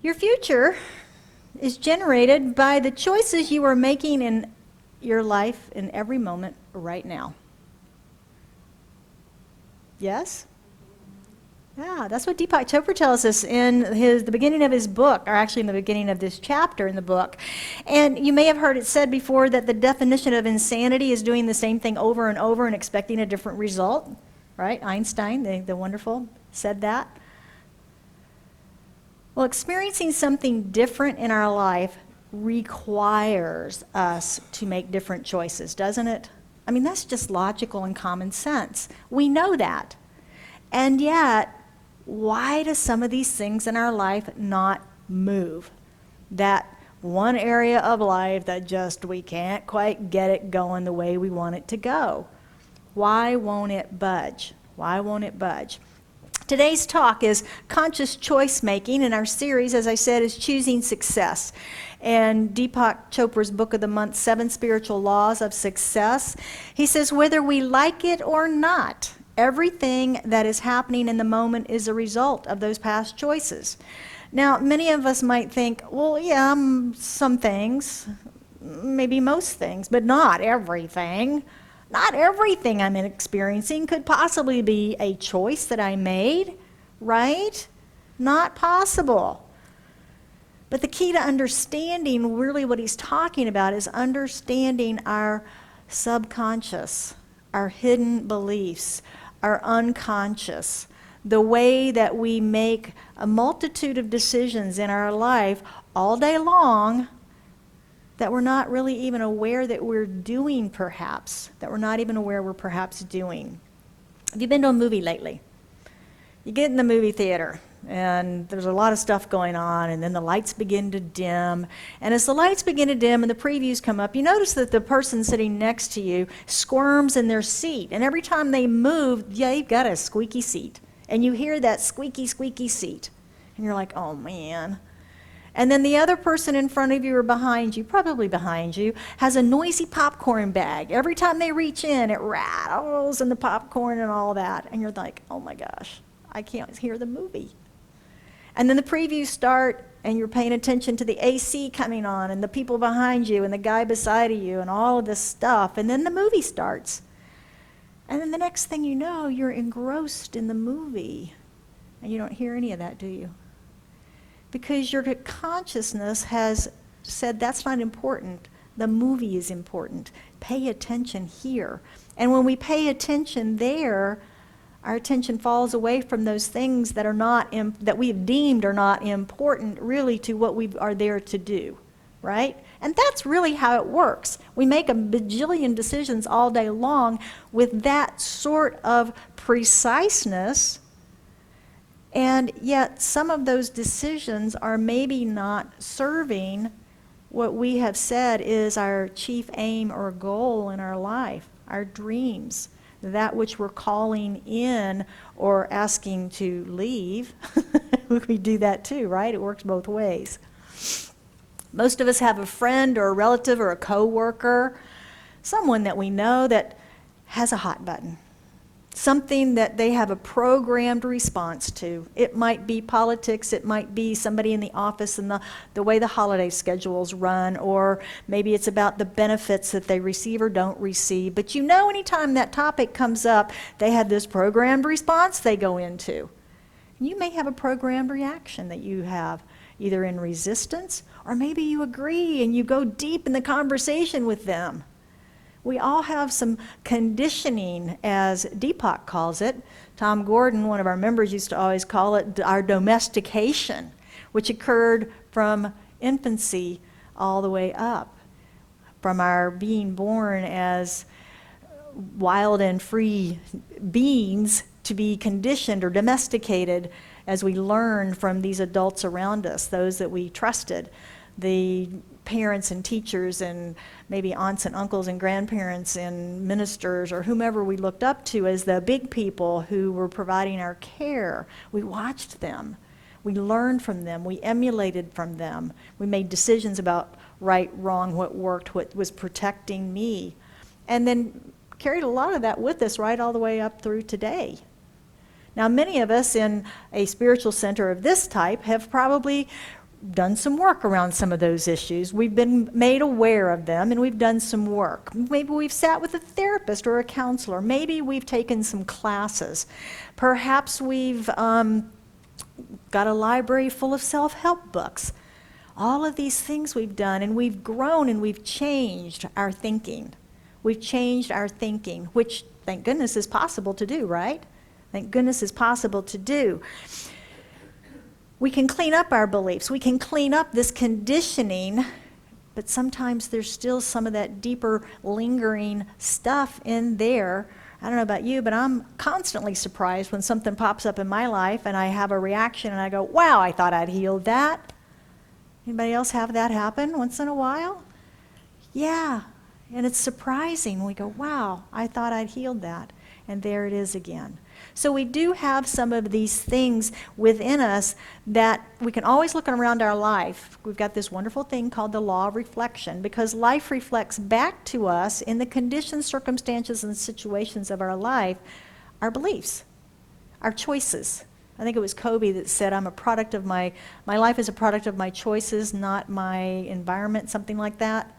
Your future is generated by the choices you are making in your life in every moment right now. Yes? Yeah, that's what Deepak Chopra tells us in the beginning of his book, or actually in the beginning of this chapter in the book. And you may have heard it said before that the definition of insanity is doing the same thing over and over and expecting a different result, right? Einstein, the wonderful, said that. Well, experiencing something different in our life requires us to make different choices, doesn't it? I mean, that's just logical and common sense. We know that. And yet, why do some of these things in our life not move? That one area of life that just we can't quite get it going the way we want it to go. Why won't it budge? Why won't it budge? Today's talk is conscious choice making, and our series, as I said, is choosing success. And Deepak Chopra's book of the month, 7 Spiritual Laws of Success, he says, whether we like it or not, everything that is happening in the moment is a result of those past choices. Now, many of us might think, well, yeah, some things, maybe most things, but not everything. Not everything I'm experiencing could possibly be a choice that I made, right? Not possible. But the key to understanding really what he's talking about is understanding our subconscious, our hidden beliefs, our unconscious, the way that we make a multitude of decisions in our life all day long that we're not really even aware that we're doing, perhaps, that we're not even aware we're perhaps doing. Have you been to a movie lately? You get in the movie theater, and there's a lot of stuff going on, and then the lights begin to dim. And as the lights begin to dim and the previews come up, you notice that the person sitting next to you squirms in their seat. And every time they move, yeah, you've got a squeaky seat. And you hear that squeaky, squeaky seat. And you're like, oh, man. And then the other person in front of you or behind you, probably behind you, has a noisy popcorn bag. Every time they reach in, it rattles and the popcorn and all that. And you're like, oh, my gosh, I can't hear the movie. And then the previews start, and you're paying attention to the AC coming on, and the people behind you, and the guy beside you, and all of this stuff. And then the movie starts. And then the next thing you know, you're engrossed in the movie. And you don't hear any of that, do you? Because your consciousness has said that's not important. The movie is important. Pay attention here. And when we pay attention there, our attention falls away from those things that are not that we have deemed are not important really to what we are there to do, right? And that's really how it works. We make a bajillion decisions all day long with that sort of preciseness, and yet some of those decisions are maybe not serving what we have said is our chief aim or goal in our life, our dreams. That which we're calling in or asking to leave. We do that too, right? It works both ways. Most of us have a friend or a relative or a coworker, someone that we know that has a hot button, something that they have a programmed response to. It might be politics, it might be somebody in the office and the way the holiday schedules run, or maybe it's about the benefits that they receive or don't receive. But you know, anytime that topic comes up, they have this programmed response they go into. You may have a programmed reaction that you have, either in resistance, or maybe you agree and you go deep in the conversation with them. We all have some conditioning, as Deepak calls it. Tom Gordon, one of our members, used to always call it our domestication, which occurred from infancy all the way up, from our being born as wild and free beings to be conditioned or domesticated as we learn from these adults around us, those that we trusted, the parents and teachers and maybe aunts and uncles and grandparents and ministers or whomever we looked up to as the big people who were providing our care. We watched them. We learned from them. We emulated from them. We made decisions about right, wrong, what worked, what was protecting me. And then carried a lot of that with us right all the way up through today. Now, many of us in a spiritual center of this type have probably done some work around some of those issues. We've been made aware of them, and we've done some work. Maybe we've sat with a therapist or a counselor. Maybe we've taken some classes. Perhaps we've got a library full of self-help books. All of these things we've done, and we've grown and we've changed our thinking. We've changed our thinking, which, thank goodness, is possible to do, right? Thank goodness is possible to do. We can clean up our beliefs. We can clean up this conditioning, but sometimes there's still some of that deeper, lingering stuff in there. I don't know about you, but I'm constantly surprised when something pops up in my life and I have a reaction and I go, wow, I thought I'd healed that. Anybody else have that happen once in a while? Yeah, and it's surprising. We go, wow, I thought I'd healed that. And there it is again. So we do have some of these things within us that we can always look around our life. We've got this wonderful thing called the law of reflection, because life reflects back to us in the conditions, circumstances, and situations of our life, our beliefs, our choices. I think it was Kobe that said, I'm a product of my life is a product of my choices, not my environment, something like that.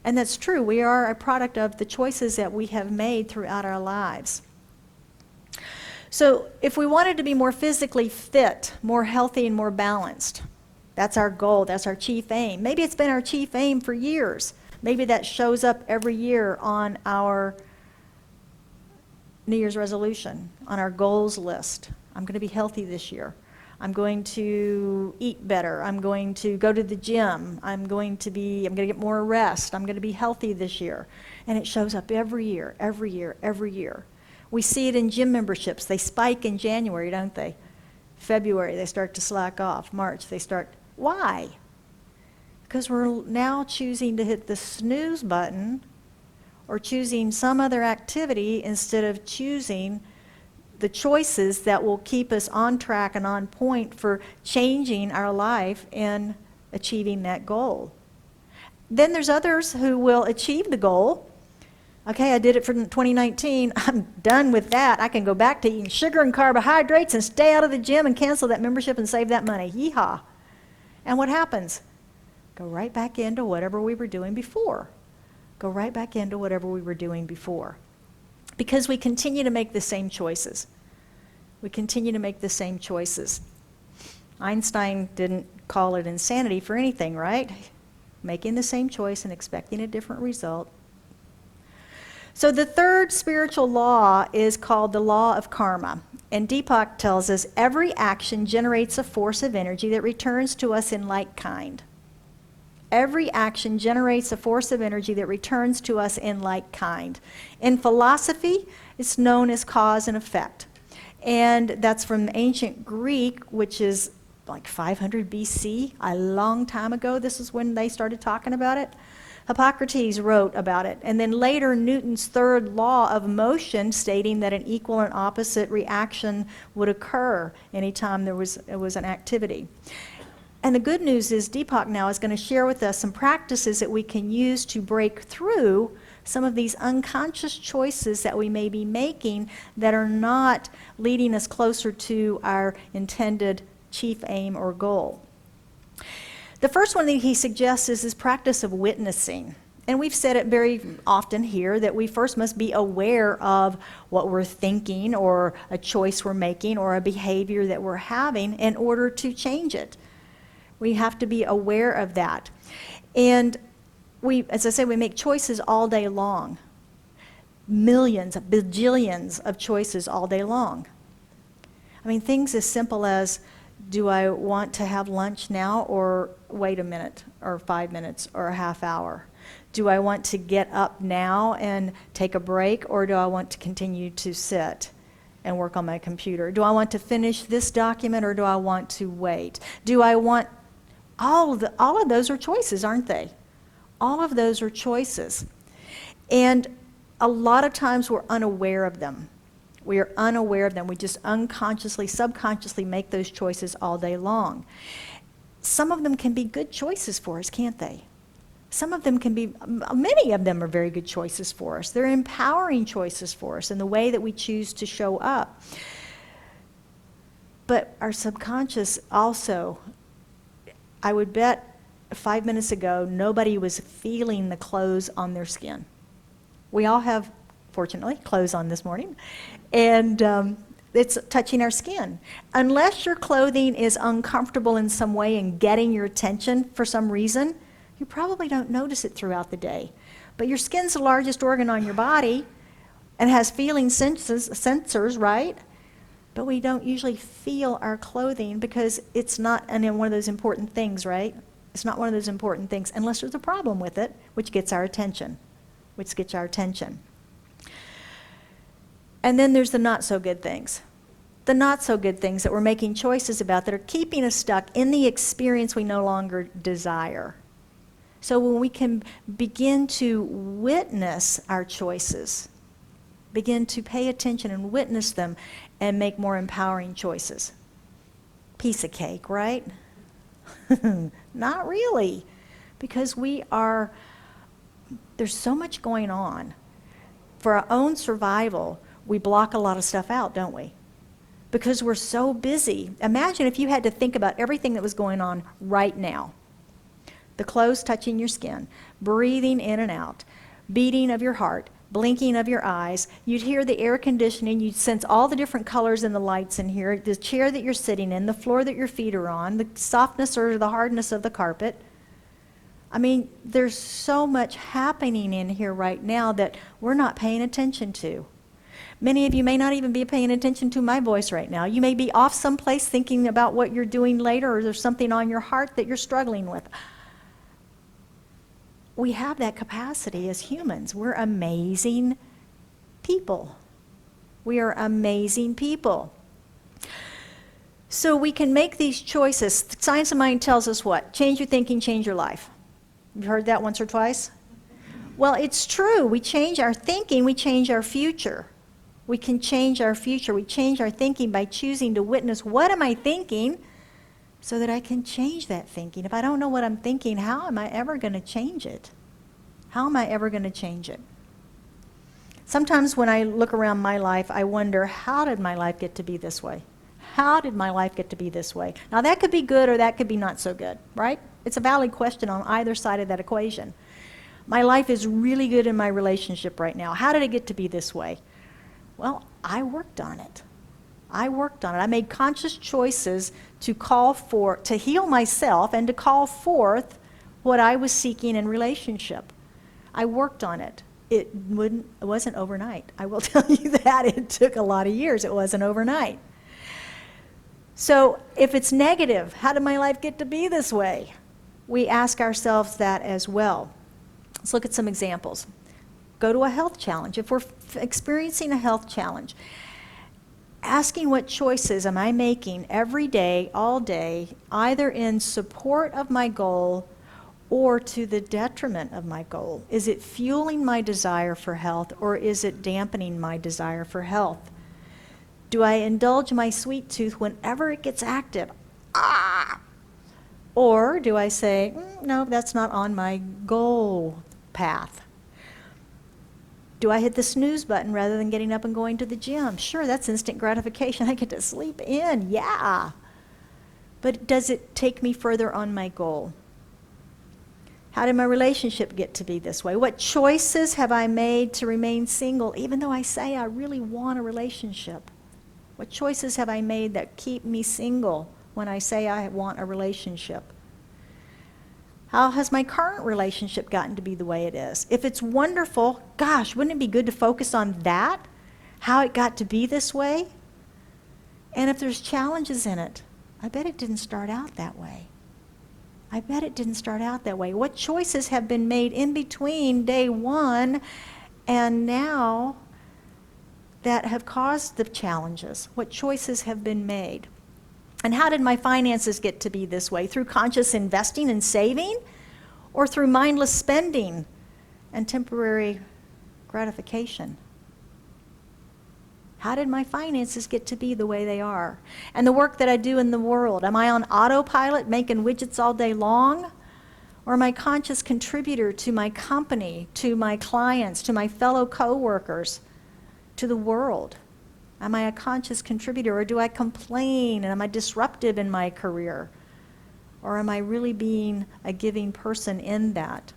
And that's true. We are a product of the choices that we have made throughout our lives. So if we wanted to be more physically fit, more healthy, and more balanced, that's our goal, that's our chief aim. Maybe it's been our chief aim for years. Maybe that shows up every year on our New Year's resolution, on our goals list. I'm going to be healthy this year. I'm going to eat better. I'm going to go to the gym. I'm going to get more rest. I'm going to be healthy this year. And it shows up every year, every year, every year. We see it in gym memberships. They spike in January, don't they? February, they start to slack off. March, they start. Why? Because we're now choosing to hit the snooze button or choosing some other activity instead of choosing the choices that will keep us on track and on point for changing our life and achieving that goal. Then there's others who will achieve the goal. Okay, I did it for 2019. I'm done with that. I can go back to eating sugar and carbohydrates and stay out of the gym and cancel that membership and save that money. Yeehaw. And what happens? Go right back into whatever we were doing before. Go right back into whatever we were doing before. Because we continue to make the same choices. We continue to make the same choices. Einstein didn't call it insanity for anything, right? Making the same choice and expecting a different result. So the third spiritual law is called the law of karma. And Deepak tells us every action generates a force of energy that returns to us in like kind. Every action generates a force of energy that returns to us in like kind. In philosophy, it's known as cause and effect. And that's from ancient Greek, which is like 500 BC, a long time ago. This is when they started talking about it. Hippocrates wrote about it. And then later, Newton's third law of motion, stating that an equal and opposite reaction would occur anytime there was an activity. And the good news is Deepak now is going to share with us some practices that we can use to break through some of these unconscious choices that we may be making that are not leading us closer to our intended chief aim or goal. The first one that he suggests is this practice of witnessing. And we've said it very often here that we first must be aware of what we're thinking or a choice we're making or a behavior that we're having in order to change it. We have to be aware of that. And we, as I said, we make choices all day long. Millions, bajillions of choices all day long. I mean, things as simple as, do I want to have lunch now or wait a minute or 5 minutes or a half hour? Do I want to get up now and take a break, or do I want to continue to sit and work on my computer? Do I want to finish this document, or do I want to wait? Do I want all of those are choices, aren't they? All of those are choices. And a lot of times we're unaware of them. We are unaware of them. We just unconsciously, subconsciously make those choices all day long. Some of them can be good choices for us, can't they? Some of them can be, many of them are very good choices for us. They're empowering choices for us in the way that we choose to show up. But our subconscious also, I would bet 5 minutes ago, nobody was feeling the clothes on their skin. We all have, fortunately, clothes on this morning, and it's touching our skin. Unless your clothing is uncomfortable in some way and getting your attention for some reason, you probably don't notice it throughout the day. But your skin's the largest organ on your body and has feeling sensors, right? But we don't usually feel our clothing because it's not one of those important things, right? It's not one of those important things unless there's a problem with it, which gets our attention. And then there's the not so good things. The not so good things that we're making choices about that are keeping us stuck in the experience we no longer desire. So when we can begin to witness our choices, begin to pay attention and witness them and make more empowering choices. Piece of cake, right? Not really, because there's so much going on. For our own survival, we block a lot of stuff out, don't we? Because we're so busy. Imagine if you had to think about everything that was going on right now. The clothes touching your skin, breathing in and out, beating of your heart, blinking of your eyes. You'd hear the air conditioning. You'd sense all the different colors and the lights in here, the chair that you're sitting in, the floor that your feet are on, the softness or the hardness of the carpet. I mean, there's so much happening in here right now that we're not paying attention to. Many of you may not even be paying attention to my voice right now. You may be off someplace thinking about what you're doing later, or there's something on your heart that you're struggling with. We have that capacity as humans. We're amazing people. We are amazing people. So we can make these choices. Science of Mind tells us what? Change your thinking, change your life. You've heard that once or twice? Well, it's true. We change our thinking, we change our future. We can change our future. We change our thinking by choosing to witness, what am I thinking, so that I can change that thinking. If I don't know what I'm thinking, how am I ever going to change it? How am I ever going to change it? Sometimes when I look around my life, I wonder, how did my life get to be this way? How did my life get to be this way? Now that could be good or that could be not so good, right? It's a valid question on either side of that equation. My life is really good in my relationship right now. How did it get to be this way? Well, I worked on it. I made conscious choices to heal myself and to call forth what I was seeking in relationship. I worked on it. It wasn't overnight. I will tell you that. It took a lot of years. It wasn't overnight. So if it's negative, how did my life get to be this way? We ask ourselves that as well. Let's look at some examples. Go to a health challenge. If we're experiencing a health challenge, asking what choices am I making every day, all day, either in support of my goal or to the detriment of my goal? Is it fueling my desire for health, or is it dampening my desire for health? Do I indulge my sweet tooth whenever it gets active? Or do I say, no, that's not on my goal path? Do I hit the snooze button rather than getting up and going to the gym? Sure, that's instant gratification. I get to sleep in, yeah. But does it take me further on my goal? How did my relationship get to be this way? What choices have I made to remain single, even though I say I really want a relationship? What choices have I made that keep me single when I say I want a relationship? How has my current relationship gotten to be the way it is? If it's wonderful, gosh, wouldn't it be good to focus on that? How it got to be this way? And if there's challenges in it, I bet it didn't start out that way. What choices have been made in between day one and now that have caused the challenges? What choices have been made? And how did my finances get to be this way? Through conscious investing and saving, or through mindless spending and temporary gratification? How did my finances get to be the way they are? And the work that I do in the world, am I on autopilot making widgets all day long? Or am I a conscious contributor to my company, to my clients, to my fellow co-workers, to the world? Am I a conscious contributor, or do I complain and am I disruptive in my career? Or am I really being a giving person in that?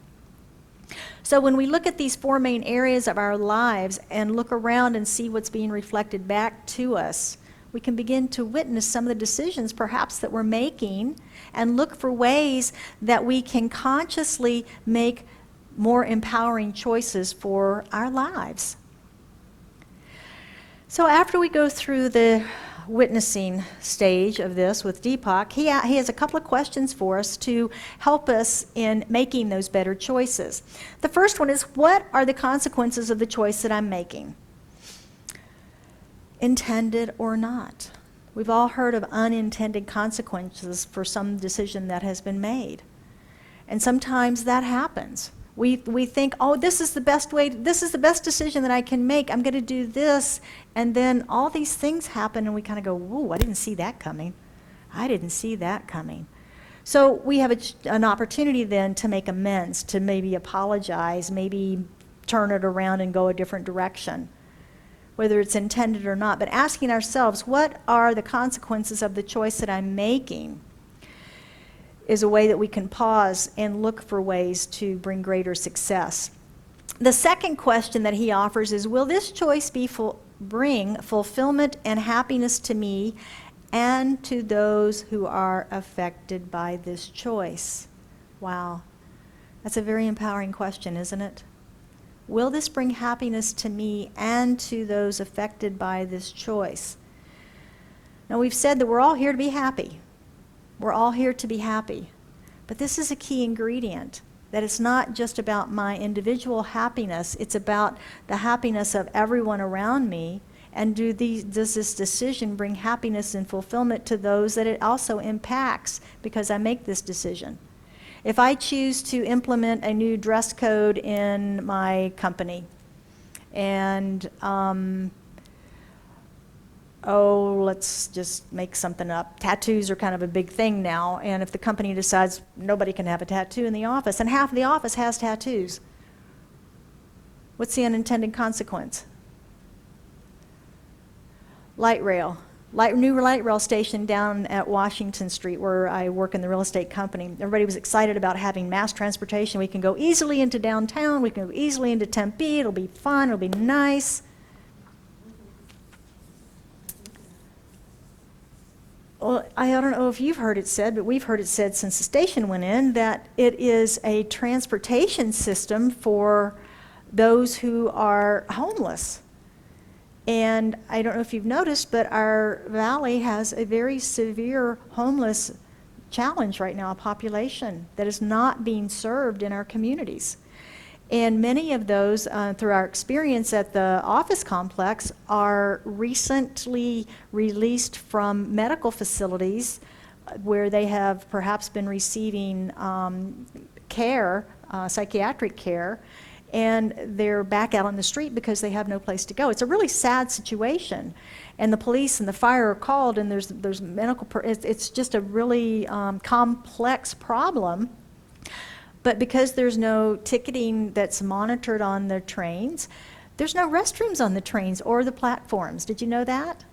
So when we look at these four main areas of our lives and look around and see what's being reflected back to us, we can begin to witness some of the decisions perhaps that we're making and look for ways that we can consciously make more empowering choices for our lives. So after we go through the witnessing stage of this with Deepak, he has a couple of questions for us to help us in making those better choices. The first one is, what are the consequences of the choice that I'm making? Intended or not. We've all heard of unintended consequences for some decision that has been made. And sometimes that happens. We think, oh, this is the best way, this is the best decision that I can make, I'm going to do this, and then all these things happen and we kind of go, whoa, I didn't see that coming. I didn't see that coming. So we have an opportunity then to make amends, to maybe apologize, maybe turn it around and go a different direction, whether it's intended or not. But asking ourselves, what are the consequences of the choice that I'm making, is a way that we can pause and look for ways to bring greater success. The second question that he offers is, will this choice bring fulfillment and happiness to me and to those who are affected by this choice? Wow, that's a very empowering question, isn't it? Will this bring happiness to me and to those affected by this choice? Now, we've said that we're all here to be happy. We're all here to be happy. But this is a key ingredient, that it's not just about my individual happiness, it's about the happiness of everyone around me. And does this decision bring happiness and fulfillment to those that it also impacts because I make this decision? If I choose to implement a new dress code in my company, and let's just make something up. Tattoos are kind of a big thing now, and if the company decides nobody can have a tattoo in the office, and half of the office has tattoos, what's the unintended consequence? Light rail. New light rail station down at Washington Street, where I work in the real estate company. Everybody was excited about having mass transportation. We can go easily into downtown, we can go easily into Tempe, it'll be fun, it'll be nice. Well, I don't know if you've heard it said, but we've heard it said since the station went in that it is a transportation system for those who are homeless. And I don't know if you've noticed, but our valley has a very severe homeless challenge right now, a population that is not being served in our communities. And many of those, through our experience at the office complex, are recently released from medical facilities where they have perhaps been receiving care, psychiatric care, and they're back out on the street because they have no place to go. It's a really sad situation. And the police and the fire are called, and there's medical, it's just a really complex problem. But because there's no ticketing that's monitored on the trains, there's no restrooms on the trains or the platforms. Did you know that?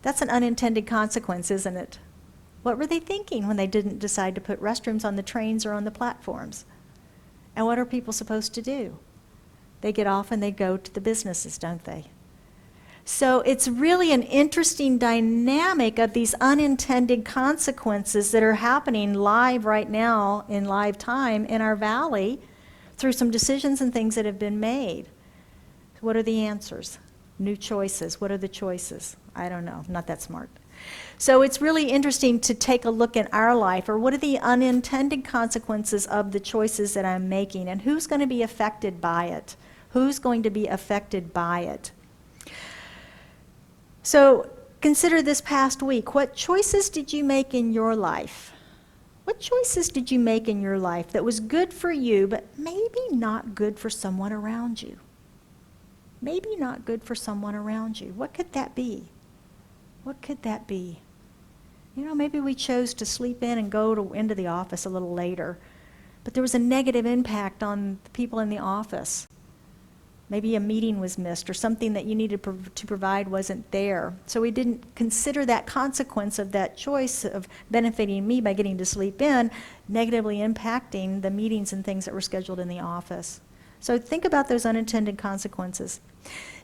That's an unintended consequence, isn't it? What were they thinking when they didn't decide to put restrooms on the trains or on the platforms? And what are people supposed to do? They get off and they go to the businesses, don't they? So it's really an interesting dynamic of these unintended consequences that are happening live right now in live time in our valley through some decisions and things that have been made. What are the answers? New choices. What are the choices? I don't know. I'm not that smart. So it's really interesting to take a look at our life, or what are the unintended consequences of the choices that I'm making, and who's going to be affected by it? Who's going to be affected by it? So consider this past week. What choices did you make in your life? What choices did you make in your life that was good for you, but maybe not good for someone around you? Maybe not good for someone around you. What could that be? What could that be? You know, maybe we chose to sleep in and go into the office a little later, but there was a negative impact on the people in the office. Maybe a meeting was missed or something that you needed to provide wasn't there. So we didn't consider that consequence of that choice of benefiting me by getting to sleep in, negatively impacting the meetings and things that were scheduled in the office. So think about those unintended consequences.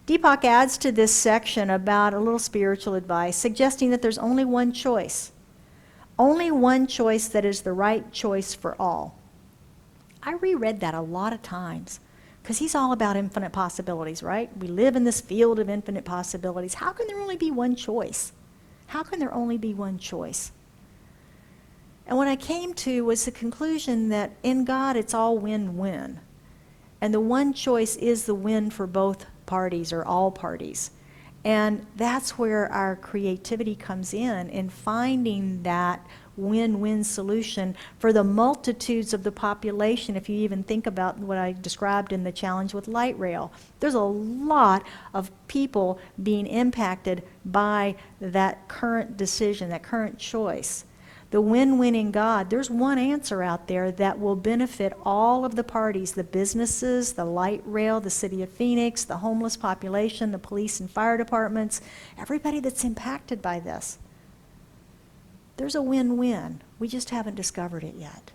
Deepak adds to this section about a little spiritual advice, suggesting that there's only one choice that is the right choice for all. I reread that a lot of times because he's all about infinite possibilities, right? We live in this field of infinite possibilities. How can there only be one choice? How can there only be one choice? And what I came to was the conclusion that in God it's all win-win. And the one choice is the win for both parties or all parties. And that's where our creativity comes in finding that win-win solution for the multitudes of the population. If you even think about what I described in the challenge with light rail, there's a lot of people being impacted by that current decision, that current choice. The win-win in God, there's one answer out there that will benefit all of the parties, the businesses, the light rail, the city of Phoenix, the homeless population, the police and fire departments, everybody that's impacted by this. There's a win-win. We just haven't discovered it yet.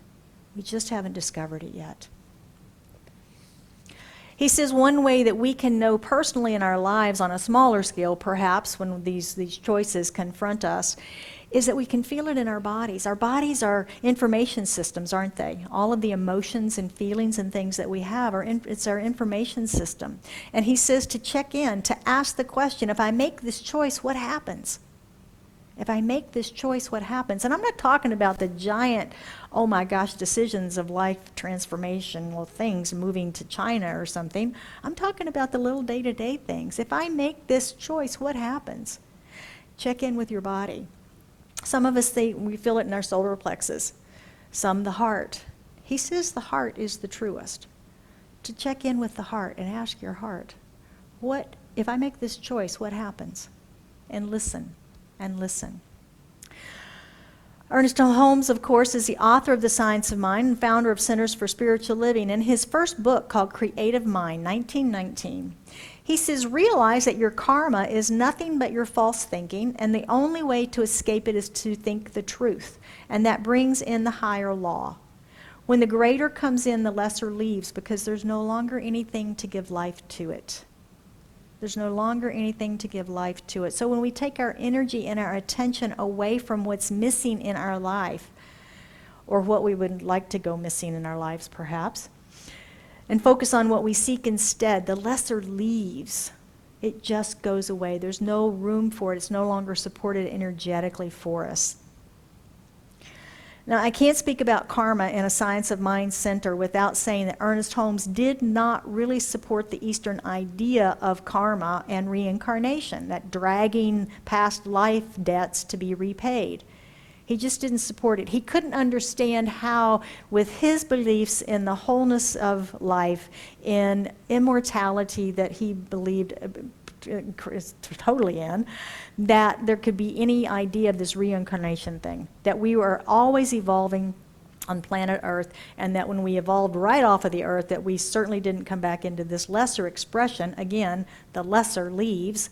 He says one way that we can know personally in our lives on a smaller scale, perhaps, when these choices confront us, is that we can feel it in our bodies. Our bodies are information systems, aren't they? All of the emotions and feelings and things that we have, it's our information system. And he says to check in, to ask the question, if I make this choice, what happens? If I make this choice, what happens? And I'm not talking about the giant, oh my gosh, decisions of life transformational things, moving to China or something. I'm talking about the little day-to-day things. If I make this choice, what happens? Check in with your body. Some of us, we feel it in our solar plexus. Some the heart. He says the heart is the truest. To check in with the heart and ask your heart, what, if I make this choice, what happens? And listen. Ernest Holmes, of course, is the author of The Science of Mind and founder of Centers for Spiritual Living. In his first book called Creative Mind, 1919, he says, realize that your karma is nothing but your false thinking, and the only way to escape it is to think the truth, and that brings in the higher law. When the greater comes in, the lesser leaves, because there's no longer anything to give life to it. There's no longer anything to give life to it. So when we take our energy and our attention away from what's missing in our life, or what we would like to go missing in our lives perhaps, and focus on what we seek instead, the lesser leaves. It just goes away. There's no room for it. It's no longer supported energetically for us. Now, I can't speak about karma in a Science of Mind center without saying that Ernest Holmes did not really support the Eastern idea of karma and reincarnation, that dragging past life debts to be repaid. He just didn't support it. He couldn't understand how, with his beliefs in the wholeness of life, in immortality that he believed totally in, that there could be any idea of this reincarnation thing, that we were always evolving on planet Earth, and that when we evolved right off of the Earth, that we certainly didn't come back into this lesser expression, again, the lesser leaves,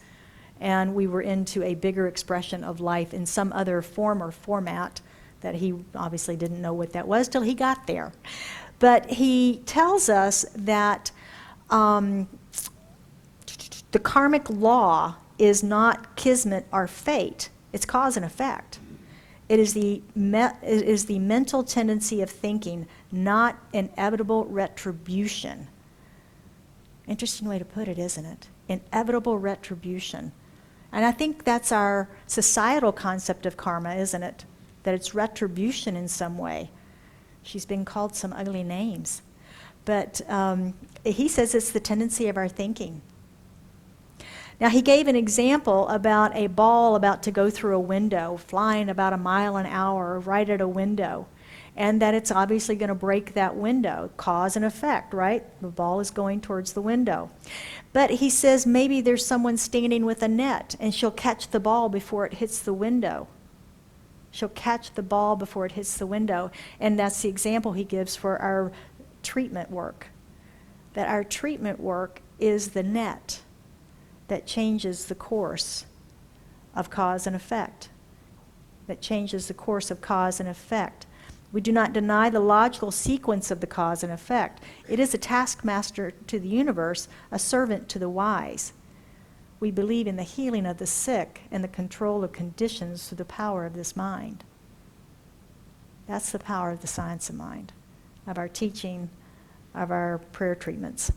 and we were into a bigger expression of life in some other form or format that he obviously didn't know what that was till he got there. But he tells us that the karmic law is not kismet or fate. It's cause and effect. It is the mental tendency of thinking, not inevitable retribution. Interesting way to put it, isn't it? Inevitable retribution. And I think that's our societal concept of karma, isn't it? That it's retribution in some way. She's been called some ugly names. But he says it's the tendency of our thinking. Now, he gave an example about a ball about to go through a window, flying about a mile an hour right at a window, and that it's obviously going to break that window, cause and effect, right? The ball is going towards the window. But he says maybe there's someone standing with a net, and she'll catch the ball before it hits the window. She'll catch the ball before it hits the window, and that's the example he gives for our treatment work. That our treatment work is the net that changes the course of cause and effect. That changes the course of cause and effect. We do not deny the logical sequence of the cause and effect. It is a taskmaster to the universe, a servant to the wise. We believe in the healing of the sick and the control of conditions through the power of this mind. That's the power of the science of mind, of our teaching, of our prayer treatments.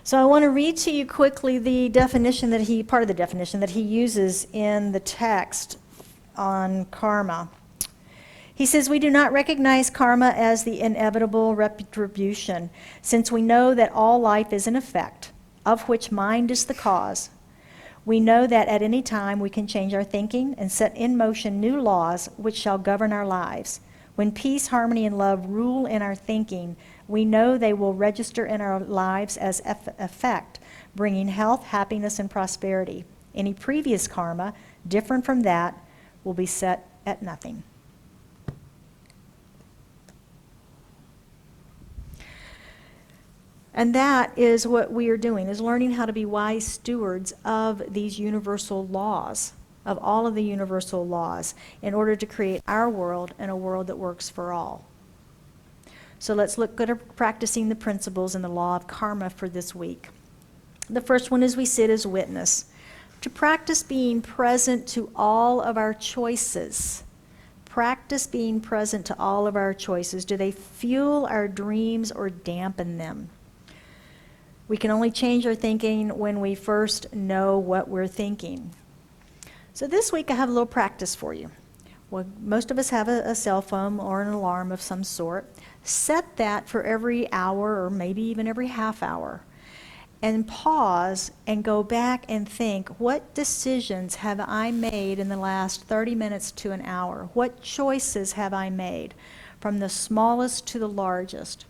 So I want to read to you quickly the definition part of the definition that he uses in the text on karma. He says, we do not recognize karma as the inevitable retribution, since we know that all life is an effect, of which mind is the cause. We know that at any time we can change our thinking and set in motion new laws which shall govern our lives. When peace, harmony, and love rule in our thinking, we know they will register in our lives as effect, bringing health, happiness, and prosperity. Any previous karma, different from that, will be set at nothing. And that is what we are doing, is learning how to be wise stewards of these universal laws, of all of the universal laws, in order to create our world and a world that works for all. So let's look at practicing the principles and the law of karma for this week. The first one is we sit as witness. To practice being present to all of our choices. Practice being present to all of our choices. Do they fuel our dreams or dampen them? We can only change our thinking when we first know what we're thinking. So this week I have a little practice for you. Well, most of us have a cell phone or an alarm of some sort. Set that for every hour or maybe even every half hour. And pause and go back and think, what decisions have I made in the last 30 minutes to an hour? What choices have I made, from the smallest to the largest?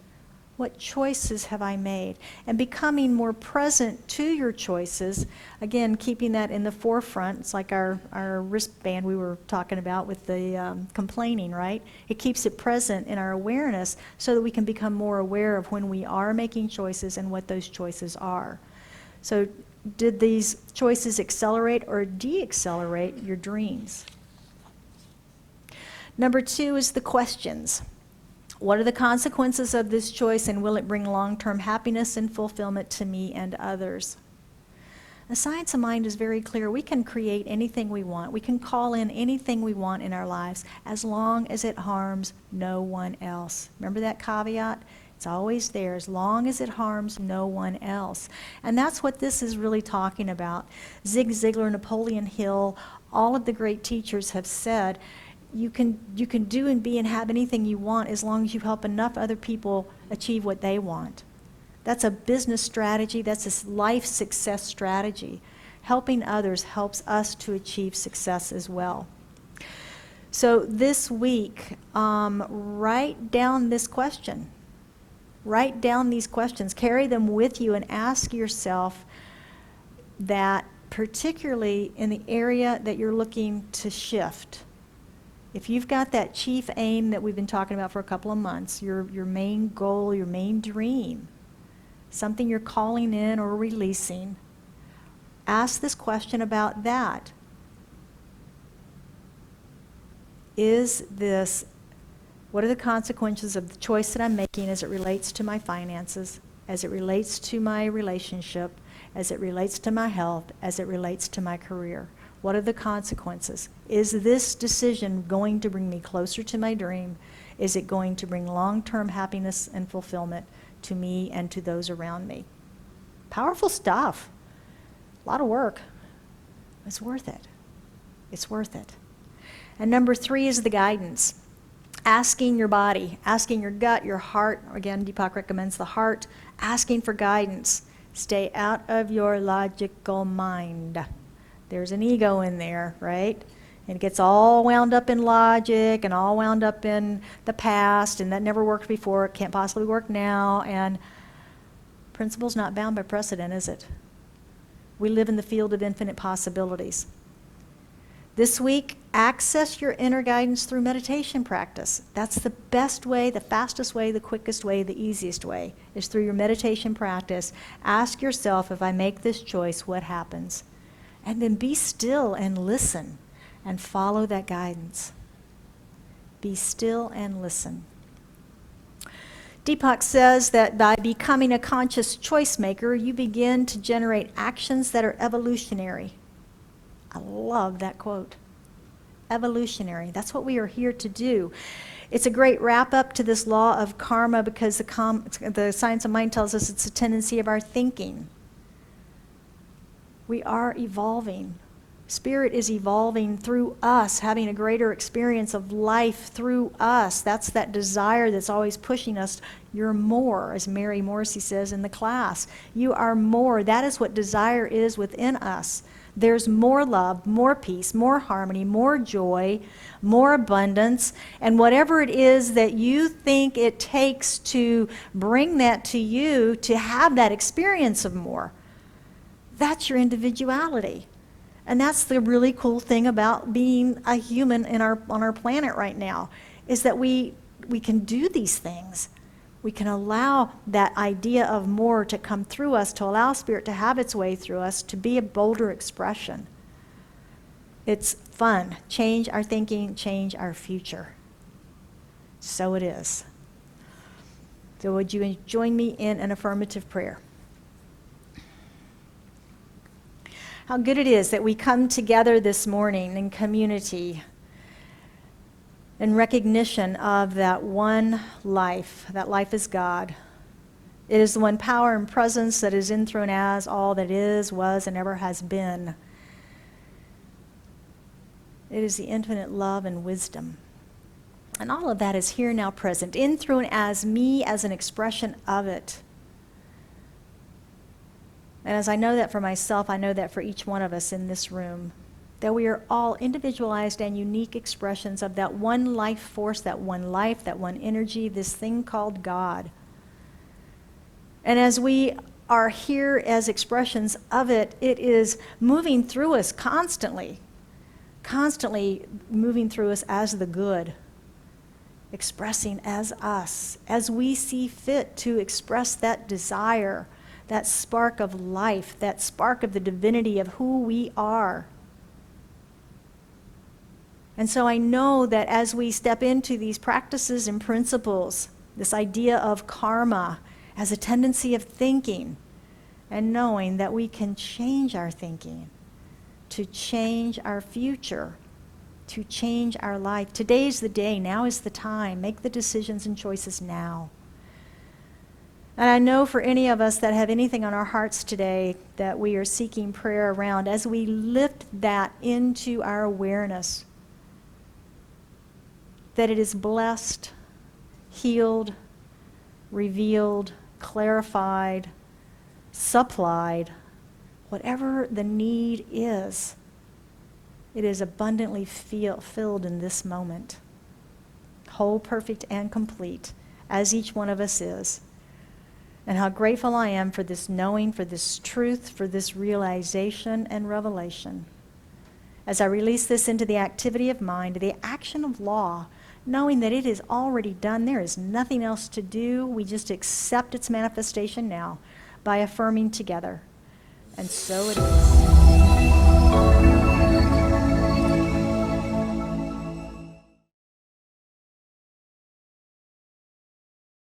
What choices have I made? And becoming more present to your choices, again, keeping that in the forefront. It's like our wristband we were talking about with the complaining, right? It keeps it present in our awareness so that we can become more aware of when we are making choices and what those choices are. So did these choices accelerate or de-accelerate your dreams? Number 2 is the questions. What are the consequences of this choice, and will it bring long-term happiness and fulfillment to me and others? The science of mind is very clear. We can create anything we want. We can call in anything we want in our lives as long as it harms no one else. Remember that caveat? It's always there, as long as it harms no one else. And that's what this is really talking about. Zig Ziglar, Napoleon Hill, all of the great teachers have said, you can do and be and have anything you want as long as you help enough other people achieve what they want. That's a business strategy. That's a life success strategy. Helping others helps us to achieve success as well. So this week, write down this question. Write down these questions. Carry them with you and ask yourself that, particularly in the area that you're looking to shift. If you've got that chief aim that we've been talking about for a couple of months, your main goal, your main dream, something you're calling in or releasing, ask this question about that. What are the consequences of the choice that I'm making as it relates to my finances, as it relates to my relationship, as it relates to my health, as it relates to my career? What are the consequences? Is this decision going to bring me closer to my dream? Is it going to bring long-term happiness and fulfillment to me and to those around me? Powerful stuff. A lot of work. It's worth it. It's worth it. And number 3 is the guidance. Asking your body, asking your gut, your heart. Again, Deepak recommends the heart. Asking for guidance. Stay out of your logical mind. There's an ego in there, right? And it gets all wound up in logic and all wound up in the past, and that never worked before, it can't possibly work now, and principle's not bound by precedent, is it? We live in the field of infinite possibilities. This week, access your inner guidance through meditation practice. That's the best way, the fastest way, the quickest way, the easiest way, is through your meditation practice. Ask yourself, if I make this choice, what happens? And then be still and listen and follow that guidance. Be still and listen. Deepak says that by becoming a conscious choice maker, you begin to generate actions that are evolutionary. I love that quote. Evolutionary. That's what we are here to do. It's a great wrap-up to this law of karma because the science of mind tells us it's a tendency of our thinking. We are evolving. Spirit is evolving through us, having a greater experience of life through us. That's that desire that's always pushing us. You're more, as Mary Morrissey says in the class. You are more. That is what desire is within us. There's more love, more peace, more harmony, more joy, more abundance, and whatever it is that you think it takes to bring that to you, to have that experience of more, that's your individuality. And that's the really cool thing about being a human on our planet right now, is that we can do these things. We can allow that idea of more to come through us, to allow Spirit to have its way through us, to be a bolder expression. It's fun. Change our thinking, change our future. So it is. So would you join me in an affirmative prayer? How good it is that we come together this morning in community in recognition of that one life. That life is God. It is the one power and presence that is enthroned as all that is, was, and ever has been. It is the infinite love and wisdom. And all of that is here now present, enthroned as me, as an expression of it. And as I know that for myself, I know that for each one of us in this room, that we are all individualized and unique expressions of that one life force, that one life, that one energy, this thing called God. And as we are here as expressions of it, it is moving through us constantly moving through us as the good, expressing as us, as we see fit to express that desire, that spark of life, that spark of the divinity of who we are. And so I know that as we step into these practices and principles, this idea of karma as a tendency of thinking and knowing that we can change our thinking to change our future, to change our life. Today's the day. Now is the time. Make the decisions and choices now. And I know for any of us that have anything on our hearts today that we are seeking prayer around, as we lift that into our awareness, that it is blessed, healed, revealed, clarified, supplied, whatever the need is, it is abundantly filled in this moment, whole, perfect, and complete, as each one of us is. And how grateful I am for this knowing, for this truth, for this realization and revelation. As I release this into the activity of mind, the action of law, knowing that it is already done, there is nothing else to do. We just accept its manifestation now by affirming together. And so it is.